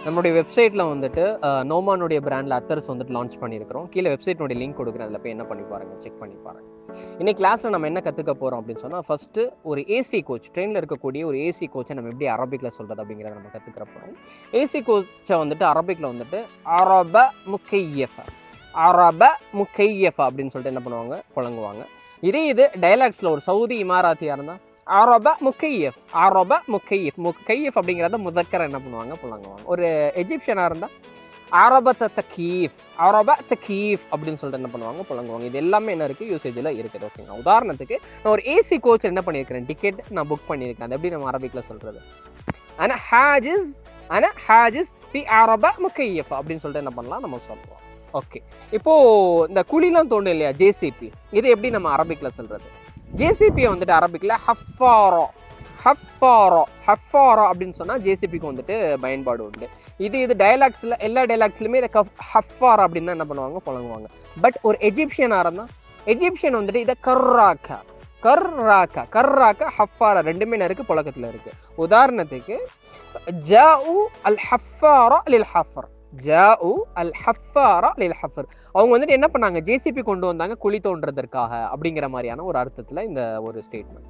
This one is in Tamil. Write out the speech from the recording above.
நம்மளுடைய வெப்சைட்டில் வந்துட்டு நோமானுடைய பிராண்டில் அத்தர்ஸ் வந்துட்டு லான்ச் பண்ணியிருக்கிறோம். கீழே வெப்சைட்னுடைய லிங்க் கொடுக்குறேன், அதில் போய் என்ன பண்ணி பாருங்கள், செக் பண்ணி பாருங்கள். இன்னைக்கு கிளாஸில் நம்ம என்ன கற்றுக்க போகிறோம் அப்படின்னு சொன்னால், ஃபஸ்ட்டு ஒரு ஏசி கோச், ட்ரெயினில் இருக்கக்கூடிய ஒரு ஏசி கோச்சை நம்ம எப்படி அரபிக்கில் சொல்கிறது அப்படிங்கிறத நம்ம கற்றுக்கிற போகிறோம். ஏசி கோச்சை வந்துட்டு அரபிக்கில் வந்துட்டு அரப முக்கையஃபா அப்படின்னு சொல்லிட்டு என்ன பண்ணுவாங்க, புழங்குவாங்க. இது டைலாக்ஸில் ஒரு சவுதி இமாராத்தியாக இருந்தால் அரப முக்கையஃப் முக்கையஃப் அப்படிங்கிறத முதக்கரை என்ன பண்ணுவாங்க, புழங்குவாங்க. ஒரு எஜிப்சியனாக இருந்தால் அரப தக்கீஃப் அப்படின்னு சொல்லிட்டு என்ன பண்ணுவாங்க, புழங்குவாங்க. இது எல்லாமே என்ன இருக்குது, யூசேஜில் இருக்குது. ஓகேங்களா? உதாரணத்துக்கு நான் ஒரு ஏசி கோச் என்ன பண்ணியிருக்கிறேன், டிக்கெட் நான் புக் பண்ணியிருக்கேன். அது எப்படி நம்ம அரபிக்கில் சொல்கிறது, அன ஹாஜிஸ் ஃபி அரப முக்கையஃப் அப்படின்னு சொல்லிட்டு என்ன பண்ணலாம், நம்ம சொல்லுவோம். ஓகே, இப்போது இந்த குழிலாம் தோண்டும் இல்லையா, ஜேசிபி, இது எப்படி நம்ம அரபிக்கில் சொல்கிறது? ஜேசிபியை வந்துட்டு அரபிக்கில் ஹஃபாரோ அப்படின்னு சொன்னால் ஜேசிபிக்கு வந்துட்டு பயன்பாடு உண்டு. இது டைலாக்ஸில், எல்லா டைலாக்ஸ்லையுமே இதை ஹஃபாரா அப்படின்னு தான் என்ன பண்ணுவாங்க, புழங்குவாங்க. பட் ஒரு எஜிப்சியன் வந்துட்டு இதை கர்ராக்கா ஹஃபாரா ரெண்டுமே இருக்குது, புழக்கத்தில் இருக்குது. உதாரணத்துக்கு ஜாஉ அல் ஹஃபாரா லில் ஹஃபர், அவங்க வந்துட்டு என்ன பண்ணாங்க, ஜேசிபி கொண்டு வந்தாங்க குழி தோன்றதற்காக அப்படிங்கிற மாதிரியான ஒரு அர்த்தத்தில் இந்த ஒரு ஸ்டேட்மெண்ட்.